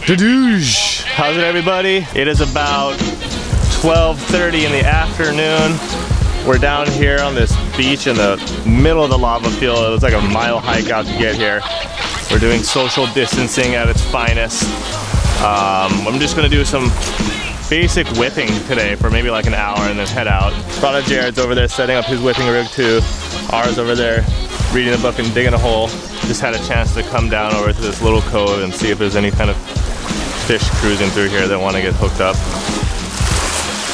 How's it, everybody? It is about 12:30 in the afternoon. We're down here on this beach in the middle of the lava field. It was like a mile hike out to get here. We're doing social distancing at its finest. I'm just gonna do some basic whipping today for maybe like an hour and then head out. Brother Jared's over there setting up his whipping rig too. Ours over there reading a book and digging a hole. Just had a chance to come down over to this little cove and see if there's any kind of fish cruising through here that want to get hooked up.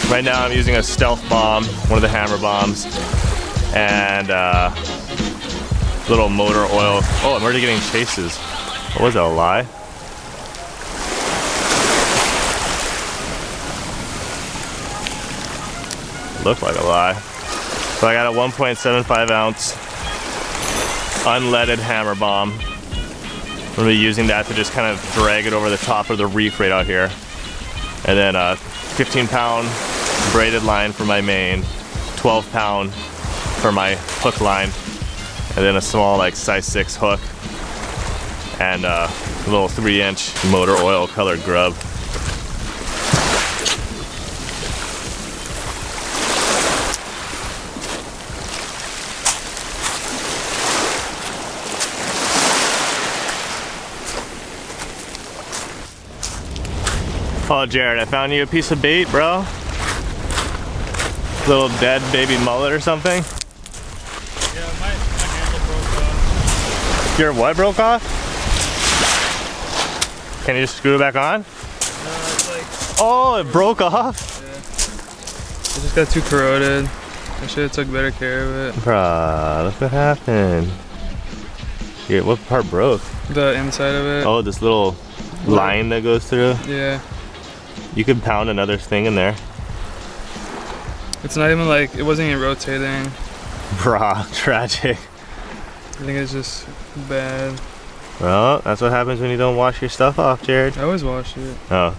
Right now I'm using a stealth bomb, one of the hammer bombs, and little motor oil. Oh, I'm already getting chases. What was that, a lie? Looked like a lie. So I got a 1.75 ounce unleaded hammer bomb. I'm gonna be using that to just kind of drag it over the top of the reef right out here. And then a 15-pound braided line for my main, 12-pound for my hook line, and then a small like size 6 hook, and a little 3-inch motor oil colored grub. Oh, Jared, I found you a piece of bait, bro. Little dead baby mullet or something. Yeah, my handle broke off. Your what broke off? Can you just screw it back on? No, it's like... Oh, it broke off? Yeah. It just got too corroded. I should have took better care of it. Bruh, look what happened. Yeah, what part broke? The inside of it. Oh, this little line that goes through? Yeah. You could pound another thing in there. It's not even like, it wasn't even rotating. Bruh, tragic. I think it's just bad. Well, that's what happens when you don't wash your stuff off, Jared. I always wash it. Oh.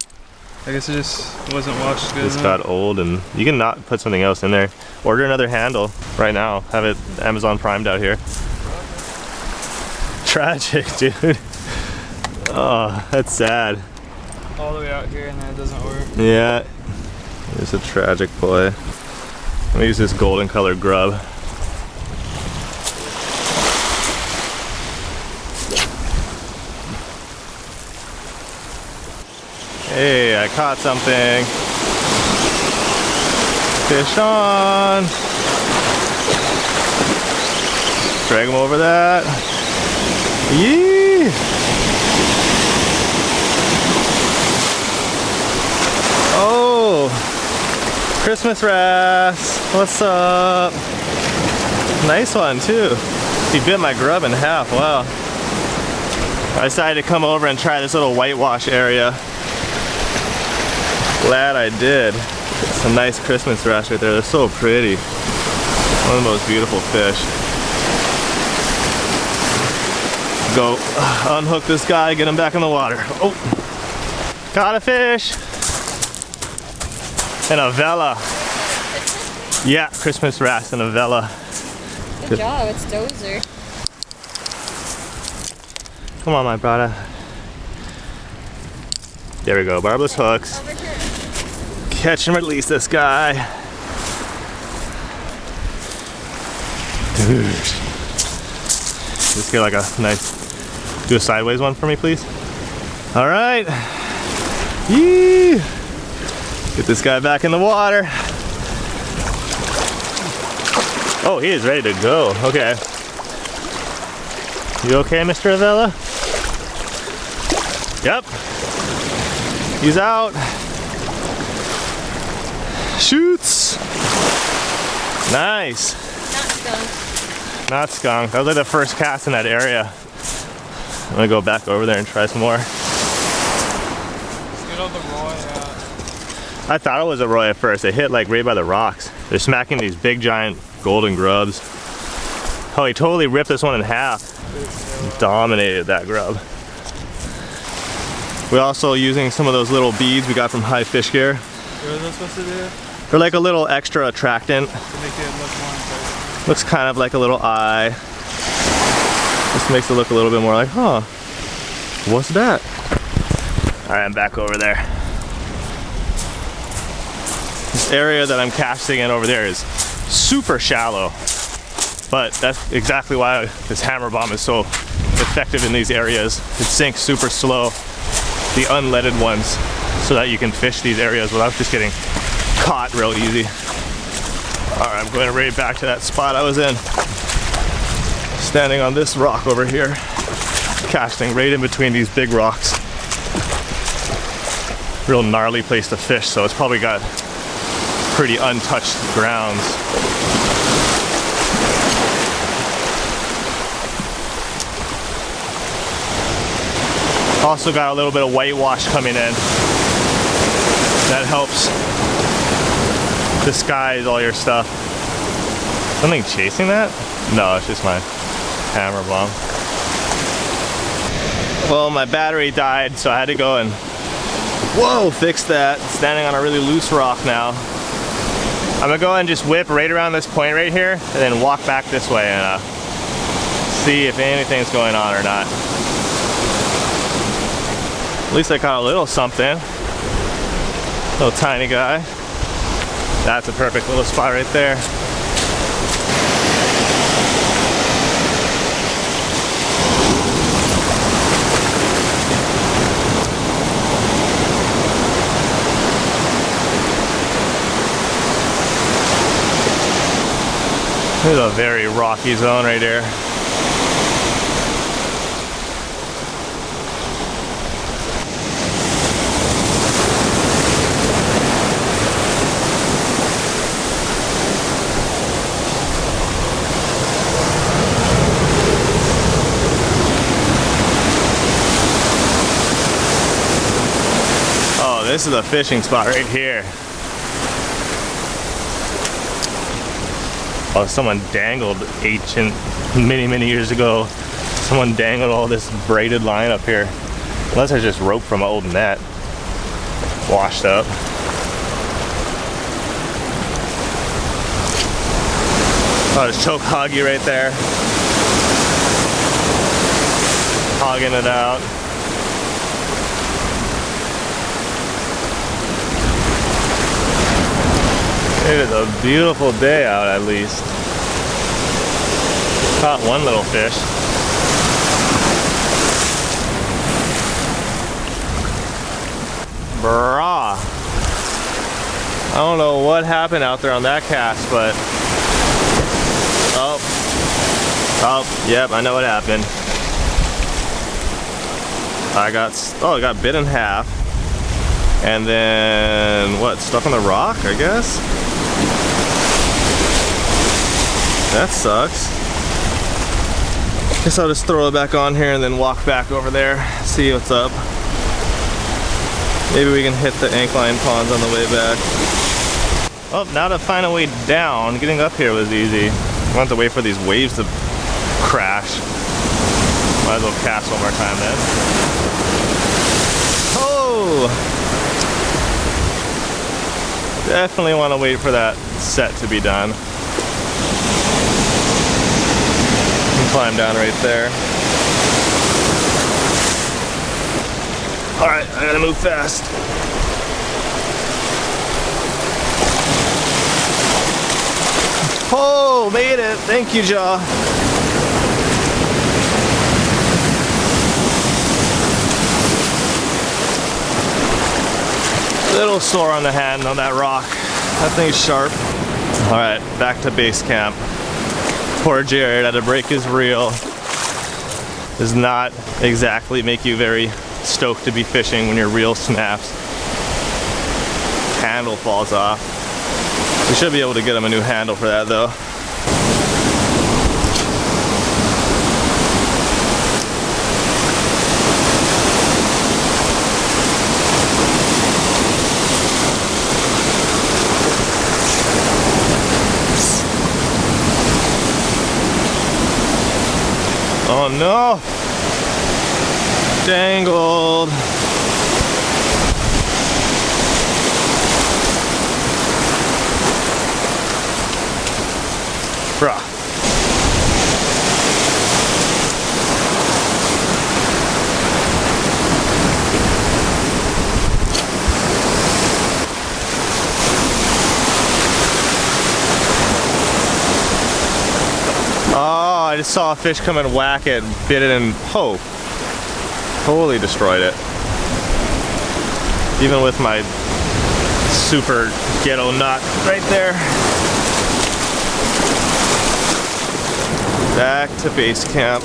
I guess it just wasn't washed good It's enough. got old, and you can not put something else in there. Order another handle right now. Have it Amazon Primed out here. Tragic, dude. Oh, that's sad. All the way out here and then it doesn't work. Yeah, it's a tragic play. I'm gonna use this golden colored grub. Hey, I caught something. Fish on. Drag him over that. Yee! Oh, Christmas wrasse. What's up? Nice one too. He bit my grub in half. Wow. I decided to come over and try this little whitewash area. Glad I did. It's a nice Christmas wrasse right there. They're so pretty. One of the most beautiful fish. Go unhook this guy, get him back in the water. Oh, caught a fish. And a vela. Yeah, Christmas wrasse and a vela. Good job, it's Dozer. Come on, my brother. There we go, barbless hooks. Over here. Catch and release this guy. Dude. Just get like a nice, do a sideways one for me, please. All right. Yee. Get this guy back in the water. Oh, he is ready to go. Okay. You okay, Mr. Avella? Yep. He's out. Shoots. Nice. Not skunk. Not skunk. That was like the first cast in that area. I'm gonna go back over there and try some more. Let's get all the roy out. I thought it was a roy at first. They hit like right by the rocks. They're smacking these big giant golden grubs. Oh, he totally ripped this one in half. Dominated that grub. We're also using some of those little beads we got from High Fish Gear. What are those supposed to do? They're like a little extra attractant. To make it look more enticing. Looks kind of like a little eye. Just makes it look a little bit more like, huh, what's that? All right, I'm back over there. This area that I'm casting in over there is super shallow, but that's exactly why this hammer bomb is so effective in these areas. It sinks super slow, the unleaded ones, so that you can fish these areas without just getting caught real easy. All right, I'm going right back to that spot I was in. Standing on this rock over here, casting right in between these big rocks. Real gnarly place to fish, so it's probably got pretty untouched grounds. Also got a little bit of whitewash coming in. That helps disguise all your stuff. Something chasing that? No, it's just my hammer bomb. Well, my battery died, so I had to go and fix that. Standing on a really loose rock now. I'm gonna go and just whip right around this point right here and then walk back this way and see if anything's going on or not. At least I caught a little something. Little tiny guy. That's a perfect little spot right there. There's a very rocky zone right here. Oh, this is a fishing spot right here. Oh, someone dangled many years ago. Someone dangled all this braided line up here. Unless it's just rope from an old net. Washed up. Oh, there's choke hoggy right there. Hogging it out. It is a beautiful day out, at least. Caught one little fish. Brah. I don't know what happened out there on that cast, but yep, I know what happened. I got bit in half, and then what? Stuck on the rock, I guess. That sucks. Guess I'll just throw it back on here and then walk back over there, see what's up. Maybe we can hit the ankline ponds on the way back. Oh, now to find a way down, getting up here was easy. I don't have to wait for these waves to crash. Might as well cast one more time then. Oh! Definitely want to wait for that set to be done. Climb down right there. All right, I gotta move fast. Oh, made it. Thank you, Jaw. Little sore on the hand on that rock. That thing's sharp. All right, back to base camp. Poor Jared had to break his reel. Does not exactly make you very stoked to be fishing when your reel snaps. Handle falls off. We should be able to get him a new handle for that though. Oh no! Dangled! Bruh. I just saw a fish come and whack it, bit it, and totally destroyed it. Even with my super ghetto knot right there. Back to base camp.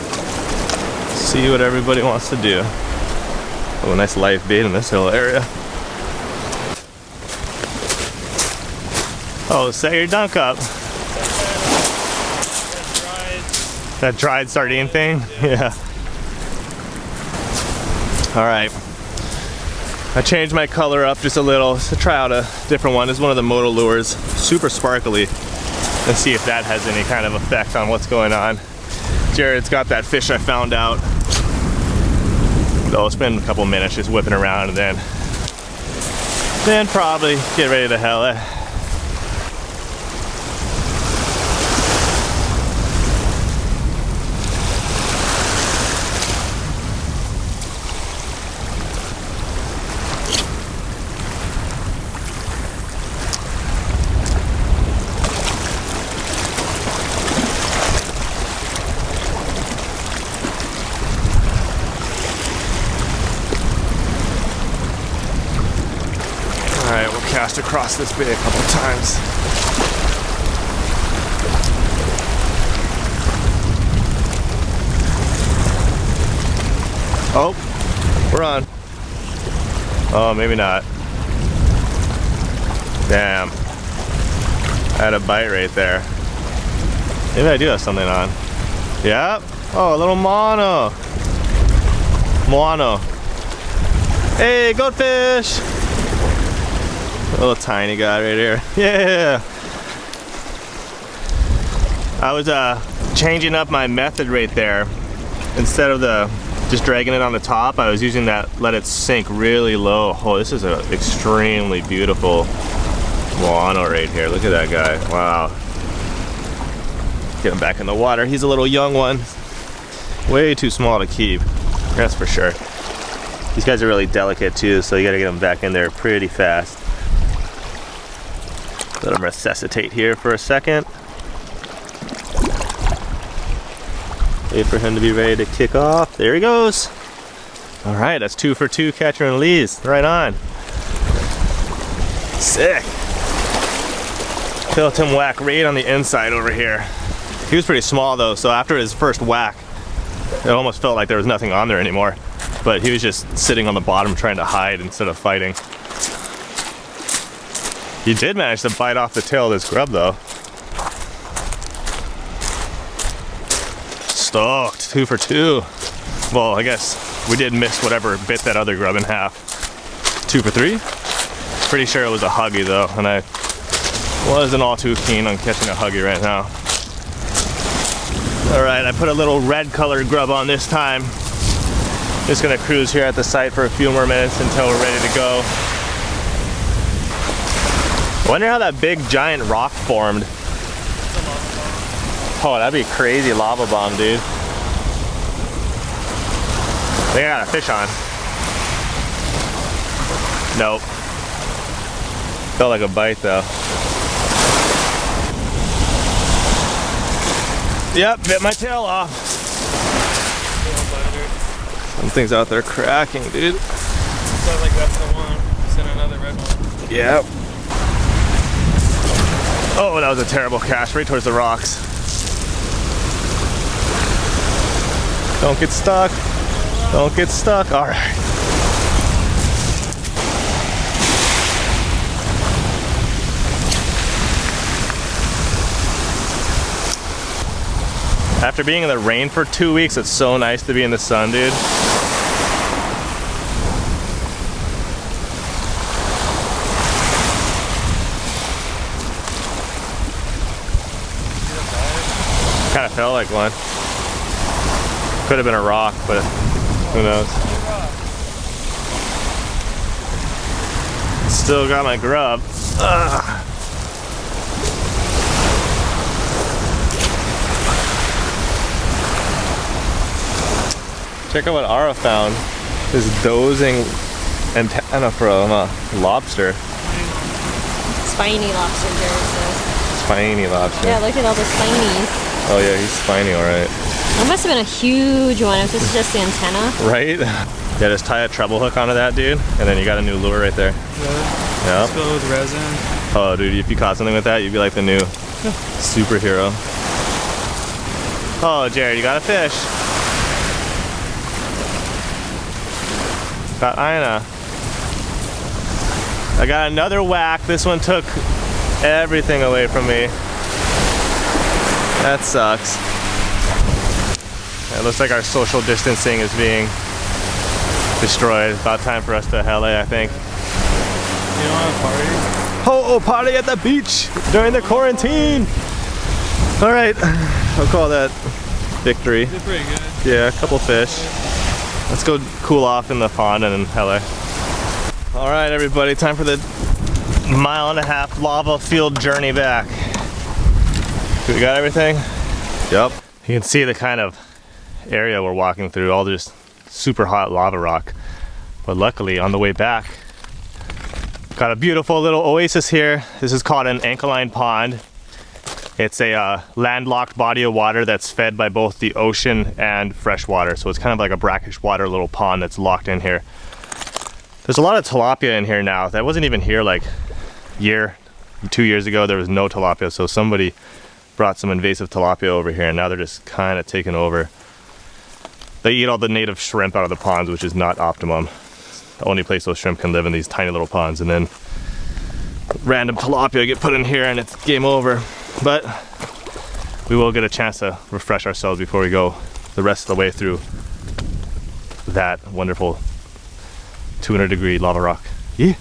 See what everybody wants to do. Oh, nice live bait in this hill area. Oh, set your dunk up. That dried sardine thing? Yeah. All right. I changed my color up just a little to try out a different one. This is one of the moto lures, super sparkly, and see if that has any kind of effect on what's going on. Jared's got that fish I found out. So I'll spend a couple minutes just whipping around and then probably get ready to hell it. Cast across this bay a couple times. Oh, we're on. Oh, maybe not. Damn. I had a bite right there. Maybe I do have something on. Yep. Oh, a little mono. Moano. Hey, goldfish! A little tiny guy right here. Yeah! I was changing up my method right there. Instead of just dragging it on the top, I was using that, let it sink really low. Oh, this is an extremely beautiful moano right here. Look at that guy. Wow. Get him back in the water. He's a little young one. Way too small to keep. That's for sure. These guys are really delicate too, so you gotta get them back in there pretty fast. Let him resuscitate here for a second. Wait for him to be ready to kick off. There he goes. All right, that's 2 for 2 catcher and leads. Right on. Sick. Felt him whack right on the inside over here. He was pretty small though, so after his first whack, it almost felt like there was nothing on there anymore. But he was just sitting on the bottom trying to hide instead of fighting. He did manage to bite off the tail of this grub though. Stoked, 2 for 2. Well, I guess we did miss whatever bit that other grub in half. 2 for 3? Pretty sure it was a huggy though, and I wasn't all too keen on catching a huggy right now. All right, I put a little red colored grub on this time. Just gonna cruise here at the site for a few more minutes until we're ready to go. Wonder how that big giant rock formed. Oh, that'd be a crazy lava bomb, dude. I think I got a fish on. Nope. Felt like a bite though. Yep, bit my tail off. Something's out there cracking, dude. Sounds like that's the one. Send another red one. Yep. Oh, that was a terrible cast right towards the rocks. Don't get stuck. Don't get stuck. All right. After being in the rain for 2 weeks, it's so nice to be in the sun, dude. Kind of felt like one. Could have been a rock, but who knows. Still got my grub. Ugh. Check out what Ara found. This dozing antenna from a lobster. Spiny lobster, Jared says. Spiny lobster. Yeah, look at all the spinies. Oh yeah, he's spiny, all right. That must have been a huge one if this is just the antenna. Right? Yeah, just tie a treble hook onto that, dude, and then you got a new lure right there. Yeah. Just fill it with resin. Oh, dude, if you caught something with that, you'd be like the new superhero. Oh, Jared, you got a fish. Got Ina. I got another whack. This one took everything away from me. That sucks. It looks like our social distancing is being destroyed. About time for us to LA, I think. You don't want to party? Oh, party at the beach during the quarantine. All right, I'll call that victory. Did pretty good. Yeah, a couple fish. Let's go cool off in the pond and in LA. All right, everybody, time for the 1.5 mile lava field journey back. We got everything? Yep. You can see the kind of area we're walking through, all just super hot lava rock. But luckily, on the way back, got a beautiful little oasis here. This is called an alkaline pond. It's a landlocked body of water that's fed by both the ocean and fresh water. So it's kind of like a brackish water little pond that's locked in here. There's a lot of tilapia in here now. That wasn't even here like 2 years ago. There was no tilapia. So somebody brought some invasive tilapia over here and now they're just kind of taking over. They eat all the native shrimp out of the ponds, which is not optimum. The only place those shrimp can live in these tiny little ponds, and then random tilapia get put in here and it's game over. But we will get a chance to refresh ourselves before we go the rest of the way through that wonderful 200-degree lava rock. Yeah.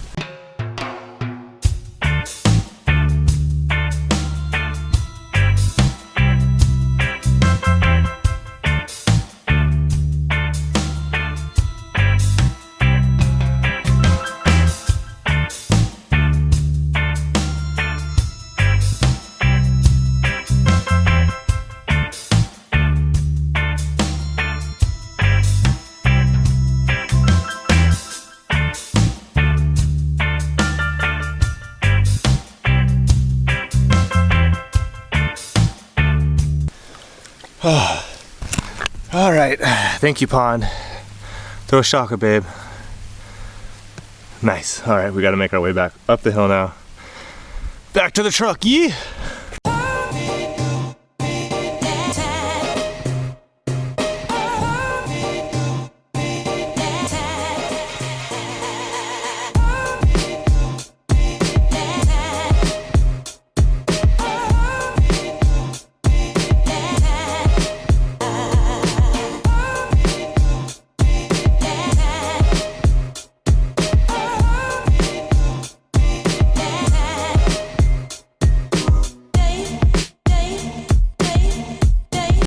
All right, thank you, pond. Throw a Shaka, babe. Nice. All right, we got to make our way back up the hill now. Back to the truck, yeah.